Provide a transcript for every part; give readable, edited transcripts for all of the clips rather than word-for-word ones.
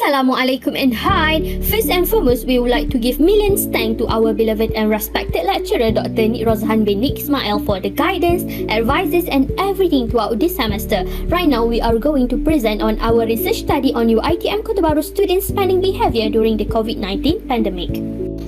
Assalamualaikum and hi! First and foremost, we would like to give millions thanks to our beloved and respected lecturer Dr. Nik Zulkarnaen Ismail for the guidance, advices and everything throughout this semester. Right now, we are going to present on our research study on UiTM Kota Bharu students' spending behavior during the COVID-19 pandemic.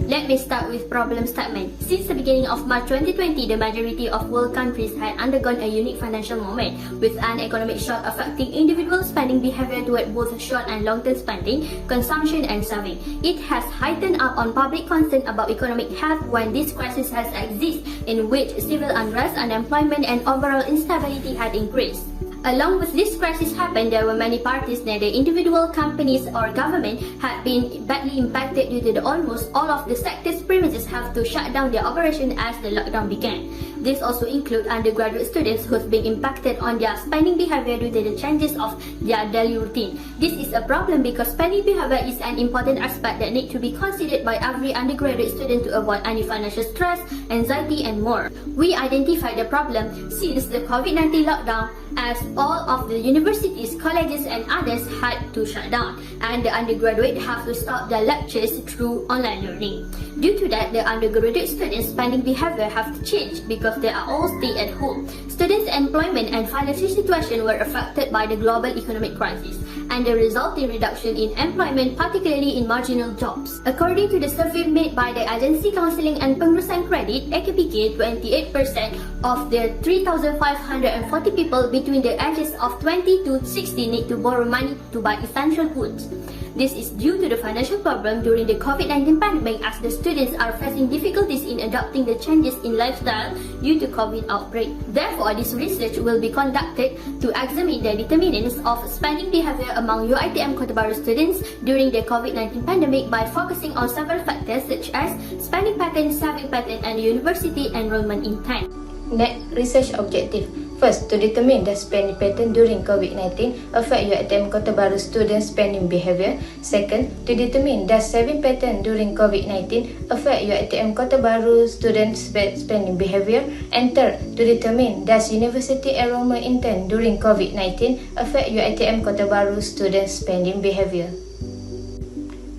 Let me start with problem statement. Since the beginning of March 2020, the majority of world countries had undergone a unique financial moment, with an economic shock affecting individual spending behavior toward both short and long-term spending, consumption and saving. It has heightened up on public concern about economic health when this crisis has existed, in which civil unrest, unemployment and overall instability had increased. Along with this crisis happened, there were many parties, neither individual companies or government, had been badly impacted due to the almost all of the sector's premises have to shut down their operation as the lockdown began. This also includes undergraduate students who've been impacted on their spending behavior due to the changes of their daily routine. This is a problem because spending behavior is an important aspect that needs to be considered by every undergraduate student to avoid any financial stress, anxiety and more. We identified the problem since the COVID-19 lockdown, as all of the universities, colleges and others had to shut down and the undergraduate have to stop their lectures through online learning. Due to that, the undergraduate students' spending behavior have to change because they are all stay at home. Students' employment and financial situation were affected by the global economic crisis and the resulting reduction in employment, particularly in marginal jobs. According to the survey made by the Agency Counseling and Pengurusan Kredit, AKPK, 28% of the 3,540 people between the ages of 20 to 60 need to borrow money to buy essential goods. This is due to the financial problem during the COVID-19 pandemic, as the students are facing difficulties in adopting the changes in lifestyle due to COVID outbreak. Therefore, this research will be conducted to examine the determinants of spending behavior among UiTM Kota Bharu students during the COVID-19 pandemic by focusing on several factors such as spending pattern, saving pattern and university enrollment intent. Next, research objective. First, to determine the spending pattern during COVID-19 affect UiTM Kota Bharu students' spending behavior. Second, to determine the saving pattern during COVID-19 affect UiTM Kota Bharu students' spending behavior. And third, to determine does university enrollment intent during COVID-19 affect UiTM Kota Bharu students' spending behavior.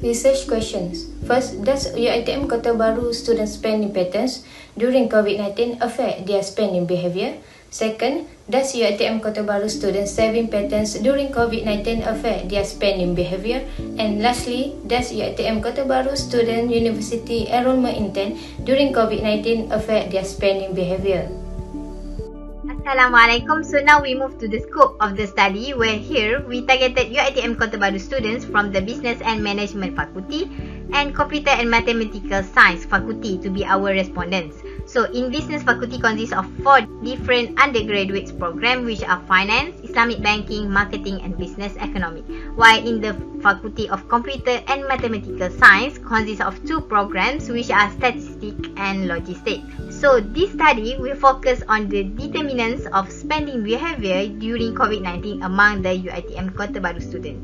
Research questions. First, does UiTM Kota Bharu students' spending patterns during COVID-19 affect their spending behavior? Second, does UiTM Kota Bharu students' saving patterns during COVID-19 affect their spending behavior? And lastly, does UiTM Kota Bharu student university enrollment intent during COVID-19 affect their spending behavior? Assalamualaikum. So now we move to the scope of the study, where here we targeted UiTM Kota Bharu students from the Business and Management Faculty and Computer and Mathematical Science Faculty to be our respondents. So in Business Faculty consists of 4 different undergraduate programs, which are Finance, Islamic Banking, Marketing and Business Economic. While in the Faculty of Computer and Mathematical Science consists of 2 programs, which are Statistics and Logistics. So this study will focus on the determinants of spending behavior during COVID-19 among the UiTM Kota Bharu students.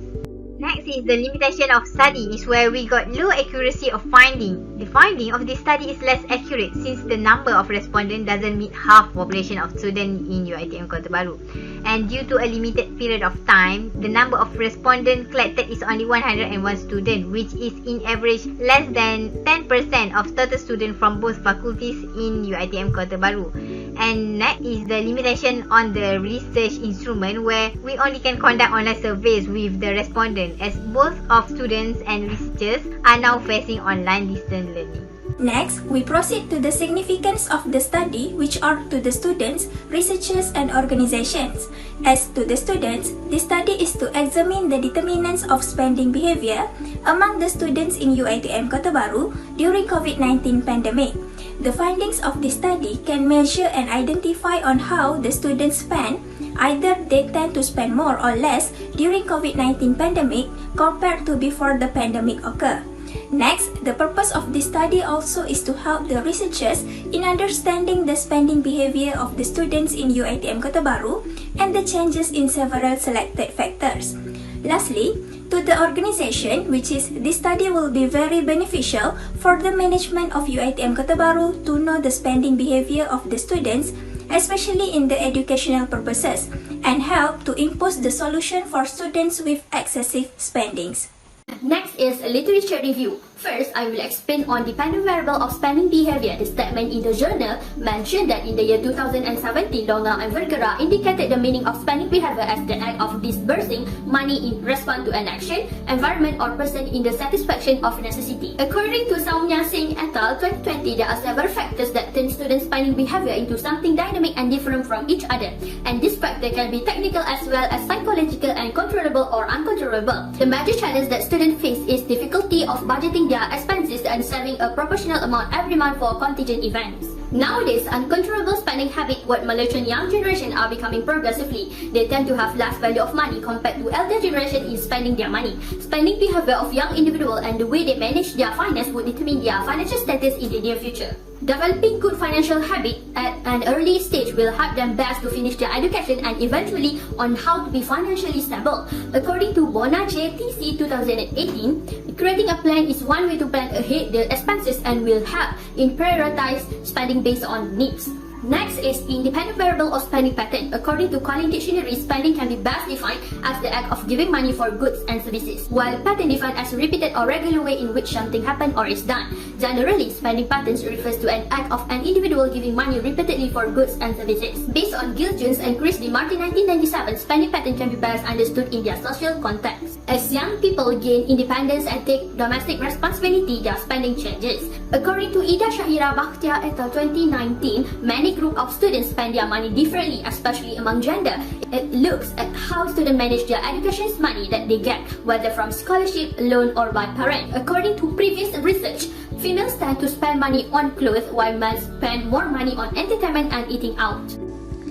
Next is the limitation of study, is where we got low accuracy of finding. The finding of this study is less accurate since the number of respondents doesn't meet half population of students in UiTM Kota Bharu. And due to a limited period of time, the number of respondents collected is only 101 students, which is in average less than 10% of total students from both faculties in UiTM Kota Bharu. And next is the limitation on the research instrument, where we only can conduct online surveys with the respondents, as both of students and researchers are now facing online distance learning. Next, we proceed to the significance of the study, which are to the students, researchers and organizations. As to the students, the study is to examine the determinants of spending behavior among the students in UiTM Kota Bharu during COVID-19 pandemic. The findings of this study can measure and identify on how the students spend. Either they tend to spend more or less during COVID-19 pandemic compared to before the pandemic occurred. Next, the purpose of this study also is to help the researchers in understanding the spending behavior of the students in UiTM Kota Bharu and the changes in several selected factors. Lastly, to the organization, which is this study will be very beneficial for the management of UiTM Kota Bharu to know the spending behavior of the students, especially in the educational purposes, and help to impose the solution for students with excessive spendings. Next is a literature review. First, I will explain on dependent variable of spending behavior. The statement in the journal mentioned that in the year 2017, Longa and Vergara indicated the meaning of spending behavior as the act of disbursing money in response to an action, environment, or person in the satisfaction of necessity. According to Soumya Singh et al. 2020, there are several factors that turn student spending behavior into something dynamic and different from each other. And this factor can be technical as well as psychological and controllable or uncontrollable. The major challenge that students face is difficulty of budgeting their expenses and saving a proportional amount every month for contingent events. Nowadays, uncontrollable spending habits what Malaysian young generation are becoming progressively. They tend to have less value of money compared to elder generation in spending their money. Spending behavior of young individuals and the way they manage their finance would determine their financial status in the near future. Developing good financial habits at an early stage will help them best to finish their education and eventually on how to be financially stable. According to Bona JTC 2018, creating a plan is one way to plan ahead the expenses and will help in prioritize spending based on needs. Next is independent variable of spending pattern. According to Collin Dictionary, spending can be best defined as the act of giving money for goods and services, while pattern defined as a repeated or regular way in which something happens or is done. Generally, spending patterns refers to an act of an individual giving money repeatedly for goods and services. Based on Gil Jones and Chris DeMartin 1997, spending pattern can be best understood in their social context. As young people gain independence and take domestic responsibility, their spending changes. According to Ida Shahira Bakhtiar et al. 2019, many group of students spend their money differently, especially among gender. It looks at how students manage their education's money that they get, whether from scholarship, loan, or by parent. According to previous research, females tend to spend money on clothes while men spend more money on entertainment and eating out.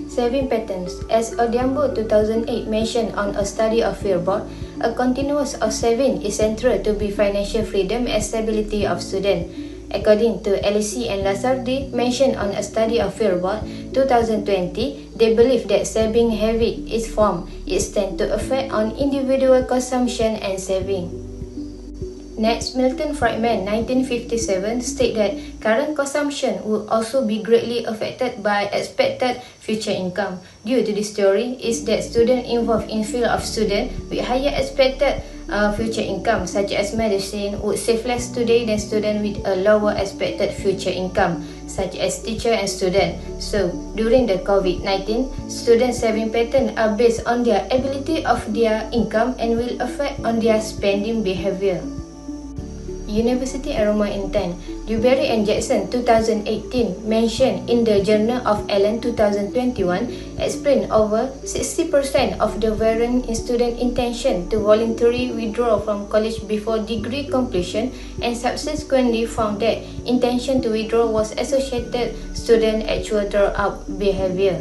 Saving patterns. As Odiambo 2008 mentioned on a study of Fearbot, a continuous of saving is central to be financial freedom and stability of students. According to LC and Lazardi mentioned on a study of Fearbot 2020, they believe that saving habit is formed. It tends to affect on individual consumption and saving. Next, Milton Friedman 1957 state that current consumption would also be greatly affected by expected future income. Due to this theory, is that students involved in field of student with higher expected future income, such as medicine, would save less today than students with a lower expected future income, such as teacher and student. So, during the COVID-19, student saving patterns are based on their ability of their income and will affect on their spending behavior. University Enrollment Intent. Dewberry and Jackson 2018 mentioned in the Journal of Allen 2021 explained over 60% of the variance in student intention to voluntarily withdraw from college before degree completion, and subsequently found that intention to withdraw was associated student actual dropout behavior.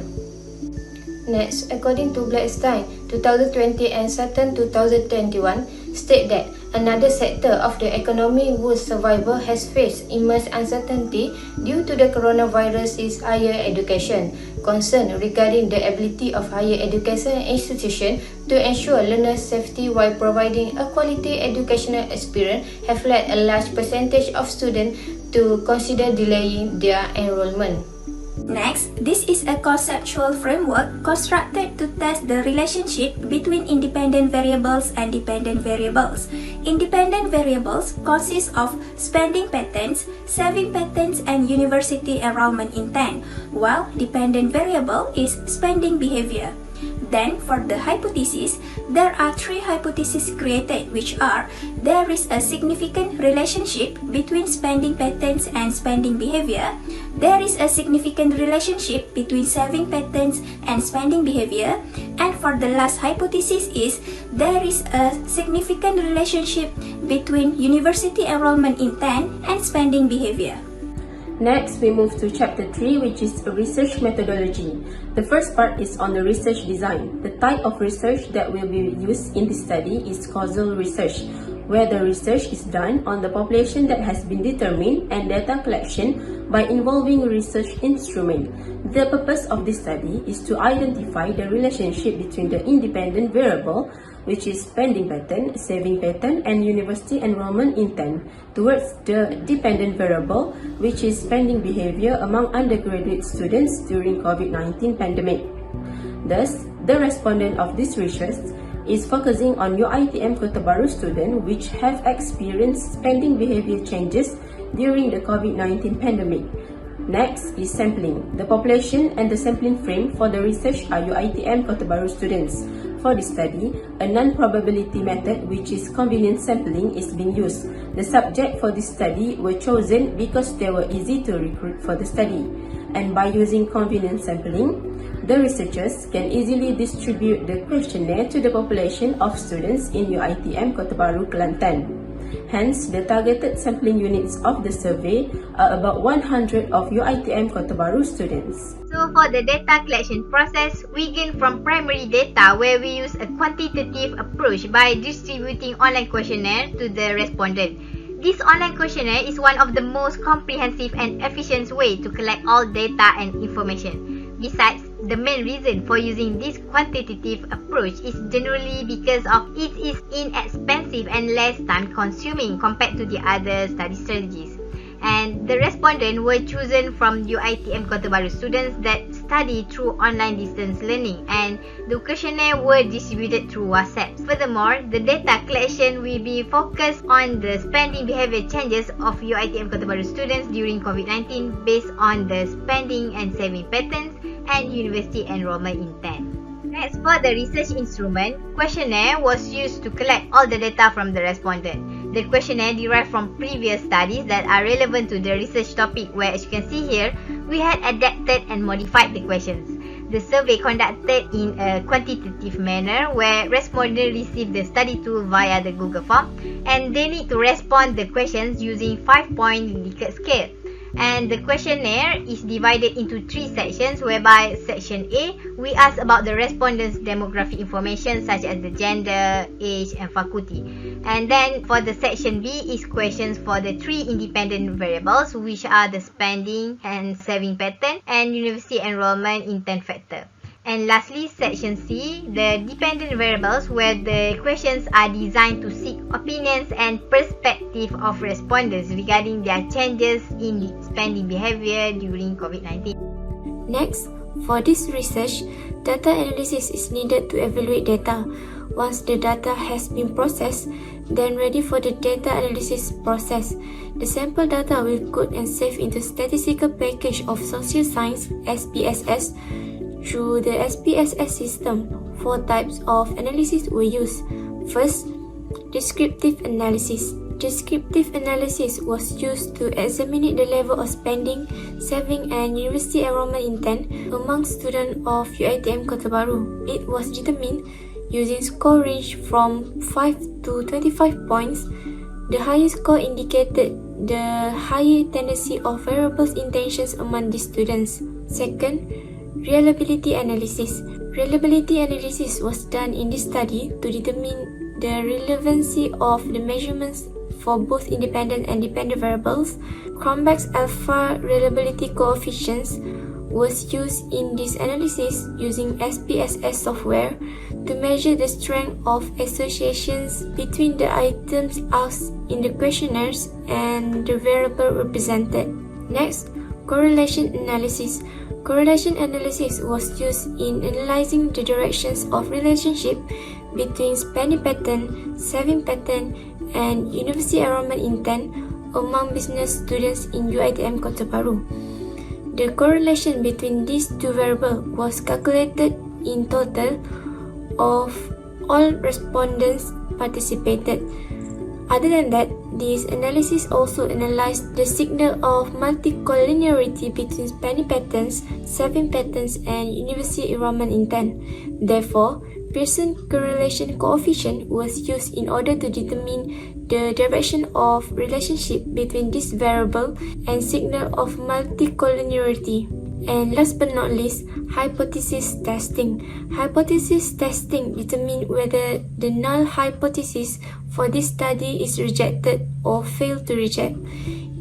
Next, according to Blackstein 2020 and Sutton 2021, state that another sector of the economy whose survival has faced immense uncertainty due to the coronavirus is higher education. Concern regarding the ability of higher education institutions to ensure learners' safety while providing a quality educational experience have led a large percentage of students to consider delaying their enrollment. Next, this is a conceptual framework constructed to test the relationship between independent variables and dependent variables. Independent variables consist of spending patterns, saving patterns, and university enrollment intent, while dependent variable is spending behavior. Then, for the hypothesis, there are three hypotheses created, which are: there is a significant relationship between spending patterns and spending behavior, there is a significant relationship between saving patterns and spending behavior, and for the last hypothesis is there is a significant relationship between university enrollment intent and spending behavior. Next, we move to Chapter 3, which is research methodology. The first part is on the research design. The type of research that will be used in this study is causal research, where the research is done on the population that has been determined and data collection by involving research instrument. The purpose of this study is to identify the relationship between the independent variable, which is spending pattern, saving pattern, and university enrollment intent, towards the dependent variable, which is spending behavior among undergraduate students during COVID-19 pandemic. Thus, the respondent of this research is focusing on UiTM Kota Baru students which have experienced spending behavior changes during the COVID-19 pandemic. Next is sampling. The population and the sampling frame for the research are UiTM Kota Baru students. For this study, a non-probability method, which is convenience sampling, is being used. The subject for this study were chosen because they were easy to recruit for the study. And by using convenience sampling, the researchers can easily distribute the questionnaire to the population of students in UiTM Kota Baru, Kelantan. Hence, the targeted sampling units of the survey are about 100 of UiTM Kota Baru students. So for the data collection process, we gain from primary data where we use a quantitative approach by distributing online questionnaire to the respondent. This online questionnaire is one of the most comprehensive and efficient way to collect all data and information. Besides, the main reason for using this quantitative approach is generally because of it is inexpensive and less time consuming compared to the other study strategies. And the respondents were chosen from UiTM Kota Baru students that study through online distance learning, and the questionnaire were distributed through WhatsApp. Furthermore, the data collection will be focused on the spending behavior changes of UiTM Kota Baru students during COVID-19 based on the spending and saving patterns and university enrollment intent. Next, for the research instrument, questionnaire was used to collect all the data from the respondent. The questionnaire derived from previous studies that are relevant to the research topic, where, as you can see here, we had adapted and modified the questions. The survey conducted in a quantitative manner where respondents receive the study tool via the Google form, and they need to respond the questions using 5-point Likert scale. And the questionnaire is divided into 3 sections, whereby section A, we ask about the respondents' demographic information such as the gender, age and faculty. And then for the section B is questions for the 3 independent variables, which are the spending and saving pattern and university enrollment intent factor. And lastly, section C, the dependent variables, where the questions are designed to seek opinions and perspective of respondents regarding their changes in spending behavior during COVID-19. Next, for this research, data analysis is needed to evaluate data. Once the data has been processed, then ready for the data analysis process. The sample data will code and save into statistical package of social science (SPSS). Through the SPSS system, 4 types of analysis were used. First, descriptive analysis. Descriptive analysis was used to examine the level of spending, saving and university enrollment intent among students of UiTM Kota Baru. It was determined using score range from 5 to 25 points. The highest score indicated the higher tendency of variables intentions among the students. Second, reliability analysis. Reliability analysis was done in this study to determine the relevancy of the measurements for both independent and dependent variables. Cronbach Alpha reliability coefficients was used in this analysis using SPSS software to measure the strength of associations between the items asked in the questionnaires and the variable represented. Next, correlation analysis. Correlation analysis was used in analyzing the directions of relationship between spending pattern, saving pattern, and university enrollment intent among business students in UiTM Kota Baru. The correlation between these 2 variables was calculated in total of all respondents participated. Other than that, this analysis also analyzed the signal of multicollinearity between spending patterns, saving patterns, and university enrollment intent. Therefore, Pearson correlation coefficient was used in order to determine the direction of relationship between this variable and signal of multicollinearity. And last but not least, hypothesis testing. Hypothesis testing determines whether the null hypothesis for this study is rejected or failed to reject.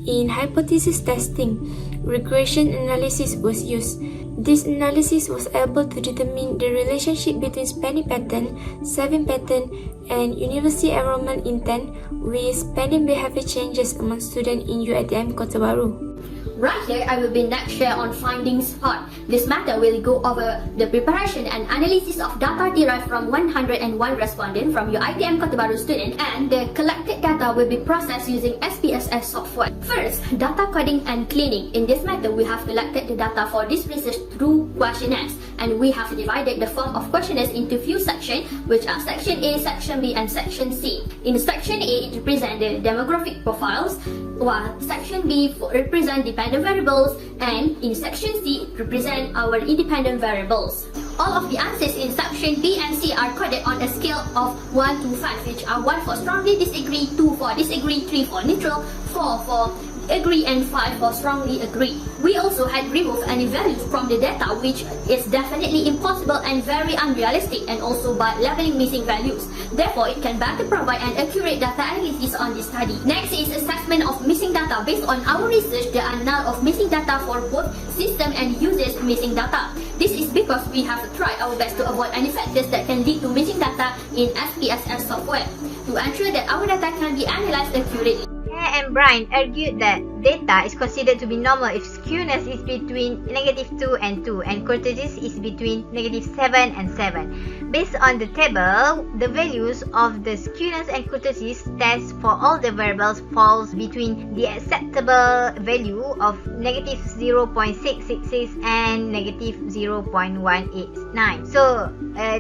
In hypothesis testing, regression analysis was used. This analysis was able to determine the relationship between spending pattern, saving pattern, and university enrollment intent with spending behavior changes among students in UiTM Kota Baru. Right here, I will be next share on findings part. This matter will go over the preparation and analysis of data derived from 101 respondents from your ITM Kota Baru student, and the collected data will be processed using SPSS software. First, data coding and cleaning. In this matter, we have collected the data for this research through questionnaires, and we have divided the form of questionnaires into few sections, which are Section A, Section B, and Section C. In Section A, it represents the demographic profiles, while Section B represents dependent variables, and in Section C, it represents our independent variables. All of the answers in Section B and C are coded on a scale of 1 to 5, which are 1 for strongly disagree, 2 for disagree, 3 for neutral, 4 for agree, and 5 for strongly agree. We also had removed any values from the data which is definitely impossible and very unrealistic, and also by labeling missing values. Therefore, it can better provide an accurate data analysis on this study. Next is assessment of missing data. Based on our research, there are null of missing data for both system and users missing data. This is because we have tried our best to avoid any factors that can lead to missing data in SPSS software, to ensure that our data can be analyzed accurately. And Brian argued that data is considered to be normal if skewness is between -2 and 2 and kurtosis is between -7 and 7. Based on the table, the values of the skewness and kurtosis test for all the variables falls between the acceptable value of -0.666 and -0.189. So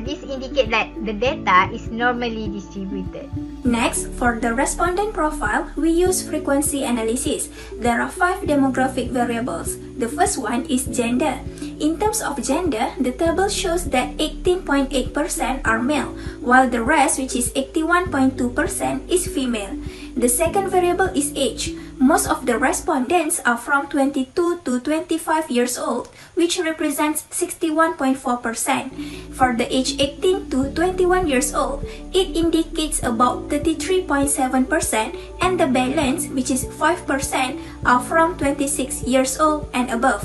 this indicates that the data is normally distributed. Next, for the respondent profile, we use frequency analysis. There are 5 demographic variables. The first one is gender. In terms of gender, the table shows that 18.8% are male, while the rest, which is 81.2%, is female. The second variable is age. Most of the respondents are from 22 to 25 years old, which represents 61.4%. For the age 18 to 21 years old, it indicates about 33.7%, and the balance, which is 5%, are from 26 years old and above.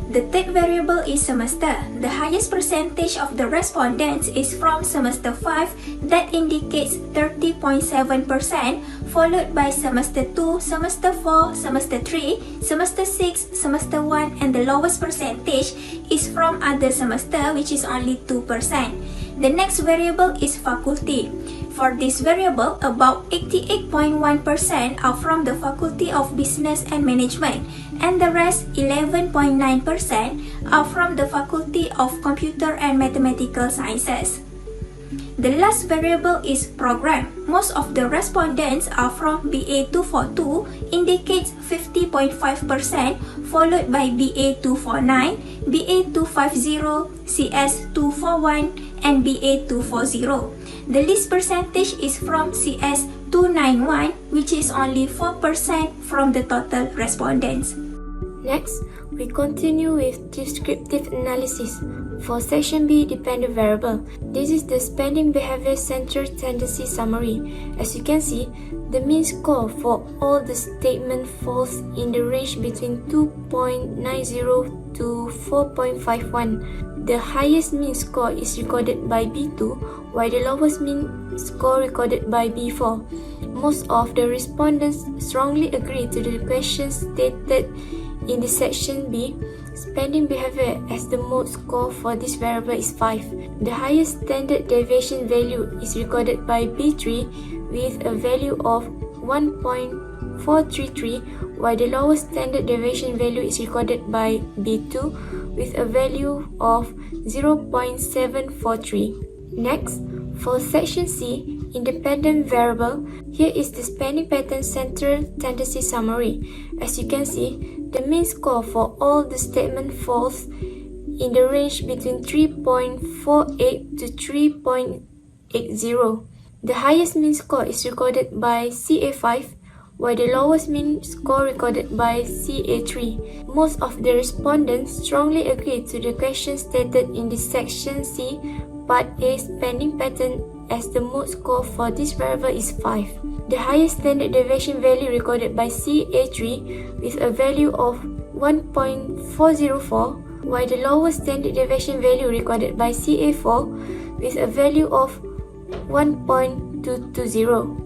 The third variable is semester. The highest percentage of the respondents is from semester 5, that indicates 30.7%, followed by semester 2, semester 4, semester 3, semester 6, semester 1, and the lowest percentage is from other semester, which is only 2%. The next variable is faculty. For this variable, about 88.1% are from the Faculty of Business and Management, and the rest, 11.9%, are from the Faculty of Computer and Mathematical Sciences. The last variable is program. Most of the respondents are from BA242, indicates 50.5%, followed by BA249, BA250, CS241, and BA240. The least percentage is from CS291, which is only 4% from the total respondents. Next, we continue with descriptive analysis. For Section B, dependent variable. This is the spending behavior centered tendency summary. As you can see, the mean score for all the statement falls in the range between 2.90 to 4.51. The highest mean score is recorded by B2, while the lowest mean score recorded by B4. Most of the respondents strongly agree to the questions stated in the Section B. Spending behavior as the mode score for this variable is 5. The highest standard deviation value is recorded by B3 with a value of 1.433, while the lowest standard deviation value is recorded by B2 with a value of 0.743. Next, for Section C, independent variable, here is the spending pattern central tendency summary. As you can see, the mean score for all the statement falls in the range between 3.48 to 3.80. The highest mean score is recorded by CA5, while the lowest mean score recorded by CA3. Most of the respondents strongly agree to the question stated in the Section C, Part A spending pattern as the mode score for this variable is 5. The highest standard deviation value recorded by CA3 with a value of 1.404, while the lowest standard deviation value recorded by CA4 with a value of 1.220.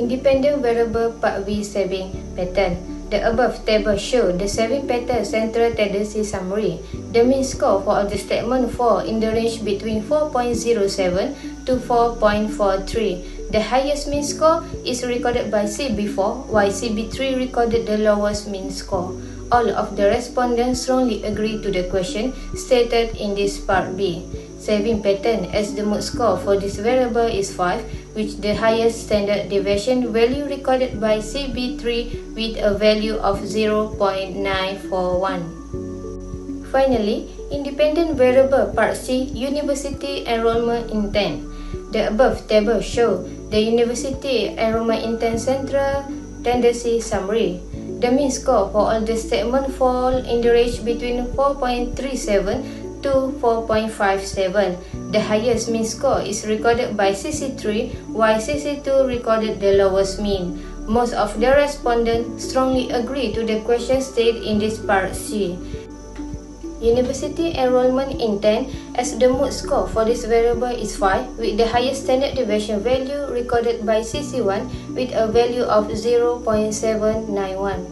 Independent variable part B saving pattern. The above table shows the 7-pattern central tendency summary. The mean score for all the statements fall in the range between 4.07 to 4.43. The highest mean score is recorded by CB4, while CB3 recorded the lowest mean score. All of the respondents strongly agree to the question stated in this part B. Saving pattern as the mood score for this variable is 5, which the highest standard deviation value recorded by CB3 with a value of 0.941. Finally, independent variable part C, university enrollment intent. The above table shows the university enrollment intent central tendency summary. The mean score for all the statements fall in the range between 4.37 to 4.57. The highest mean score is recorded by CC3, while CC2 recorded the lowest mean. Most of the respondents strongly agree to the question stated in this part C. University enrollment intent as the mood score for this variable is 5, with the highest standard deviation value recorded by CC1 with a value of 0.791.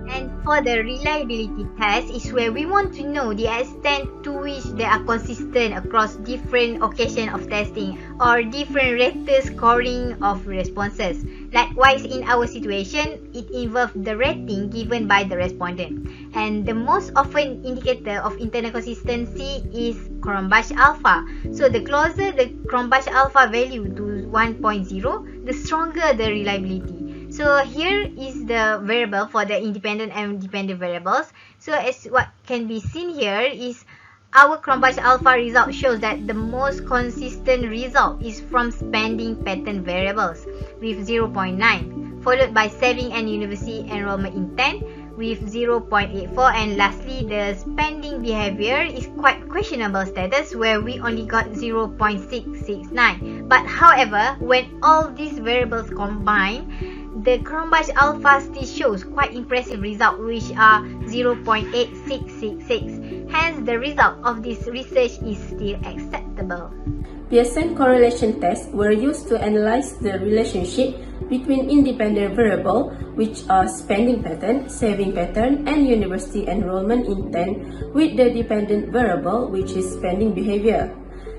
And for the reliability test is where we want to know the extent to which they are consistent across different occasions of testing or different rater scoring of responses. Likewise, in our situation, it involves the rating given by the respondent. And the most often indicator of internal consistency is Cronbach Alpha. So the closer the Cronbach Alpha value to 1.0, the stronger the reliability. So here is the variable for the independent and dependent variables. So as what can be seen here is our Cronbach Alpha result shows that the most consistent result is from spending pattern variables with 0.9, followed by saving and university enrollment intent with 0.84, and lastly the spending behavior is quite questionable status where we only got 0.669. But however, when all these variables combine, the Cronbach Alpha still shows quite impressive result, which are 0.8666. Hence, the result of this research is still acceptable. Pearson correlation tests were used to analyze the relationship between independent variables, which are spending pattern, saving pattern, and university enrollment intent, with the dependent variable, which is spending behavior.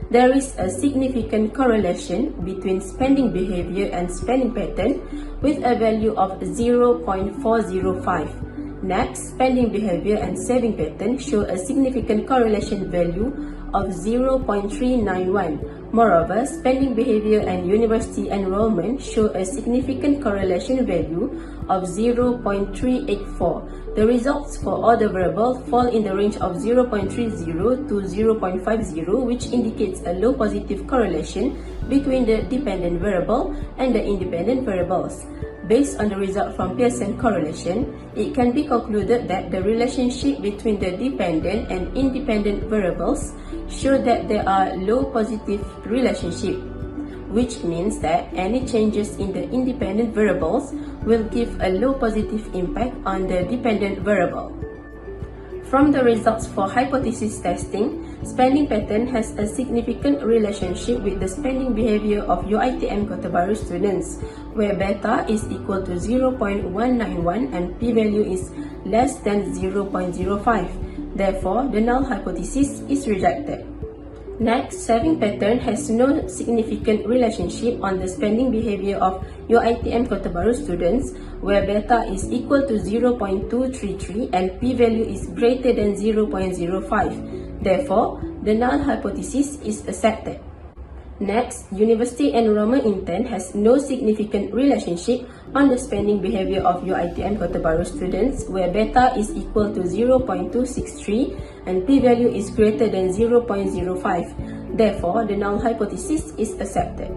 There is a significant correlation between spending behavior and spending pattern with a value of 0.405. Next, spending behavior and saving pattern show a significant correlation value of 0.391. Moreover, spending behavior and university enrollment show a significant correlation value of 0.384. The results for all the variables fall in the range of 0.30 to 0.50, which indicates a low positive correlation between the dependent variable and the independent variables. Based on the result from Pearson correlation, it can be concluded that the relationship between the dependent and independent variables show that there are low positive relationship, which means that any changes in the independent variables will give a low positive impact on the dependent variable. From the results for hypothesis testing, spending pattern has a significant relationship with the spending behavior of UiTM Kota Bharu students, where beta is equal to 0.191 and p-value is less than 0.05. Therefore, the null hypothesis is rejected. Next, saving pattern has no significant relationship on the spending behavior of UiTM Kota Bharu students, where beta is equal to 0.233 and p-value is greater than 0.05. Therefore, the null hypothesis is accepted. Next, university enrollment intent has no significant relationship on the spending behavior of UiTM Kota Bharu students, where beta is equal to 0.263 and p-value is greater than 0.05. Therefore, the null hypothesis is accepted.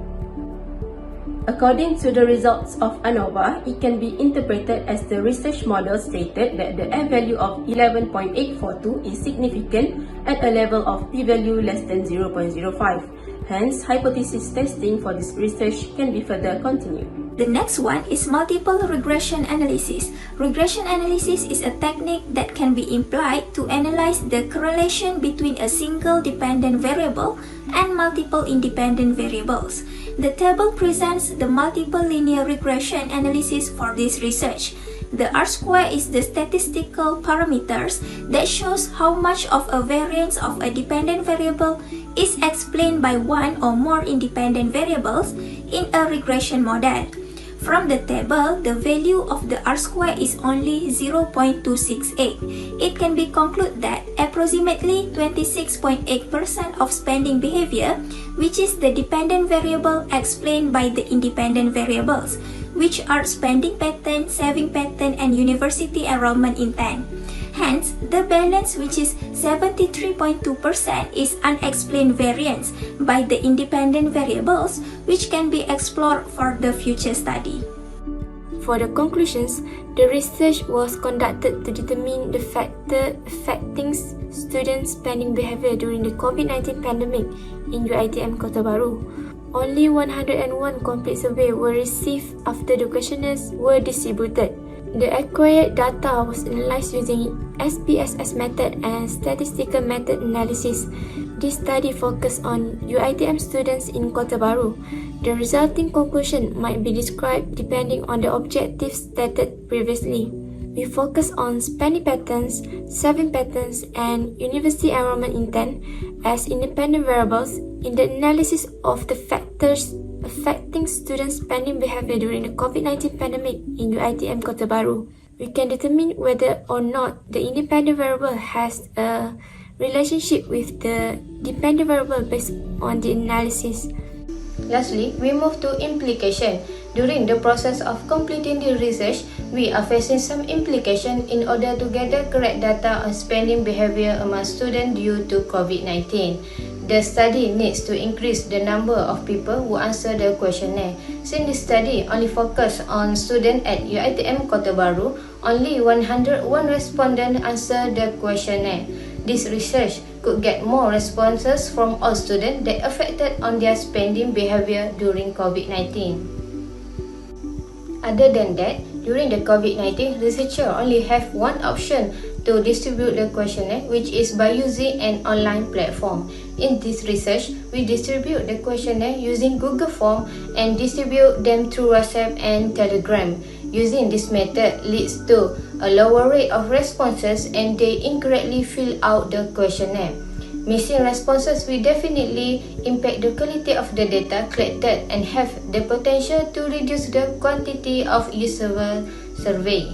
According to the results of ANOVA, it can be interpreted as the research model stated that the F-value of 11.842 is significant at a level of p-value less than 0.05. Hence, hypothesis testing for this research can be further continued. The next one is multiple regression analysis. Regression analysis is a technique that can be employed to analyze the correlation between a single dependent variable and multiple independent variables. The table presents the multiple linear regression analysis for this research. The R-square is the statistical parameters that shows how much of a variance of a dependent variable is explained by one or more independent variables in a regression model. From the table, the value of the R-square is only 0.268. It can be concluded that approximately 26.8% of spending behavior, which is the dependent variable explained by the independent variables, which are spending pattern, saving pattern, and university enrollment intent. Hence, the balance, which is 73.2%, is unexplained variance by the independent variables, which can be explored for the future study. For the conclusions, the research was conducted to determine the factor affecting students' spending behavior during the COVID-19 pandemic in UiTM Kota Baru. Only 101 complete surveys were received after the questionnaires were distributed. The acquired data was analysed using SPSS method and statistical method analysis. This study focused on UiTM students in Kota Baru. The resulting conclusion might be described depending on the objectives stated previously. We focus on spending patterns, saving patterns, and university enrollment intent as independent variables in the analysis of the factors affecting students' spending behavior during the COVID-19 pandemic in UiTM Kota Baru. We can determine whether or not the independent variable has a relationship with the dependent variable based on the analysis. Lastly, we move to implication. During the process of completing the research, we are facing some implication in order to gather correct data on spending behavior among students due to COVID-19. The study needs to increase the number of people who answer the questionnaire. Since the study only focused on students at UiTM Kota Baru, only 101 respondents answered the questionnaire. This research could get more responses from all students that affected on their spending behavior during COVID-19. Other than that, during the COVID-19, researchers only have one option to distribute the questionnaire, which is by using an online platform. In this research, we distribute the questionnaire using Google Form and distribute them through WhatsApp and Telegram. Using this method leads to a lower rate of responses and they incorrectly fill out the questionnaire. Missing responses will definitely impact the quality of the data collected and have the potential to reduce the quantity of usable survey.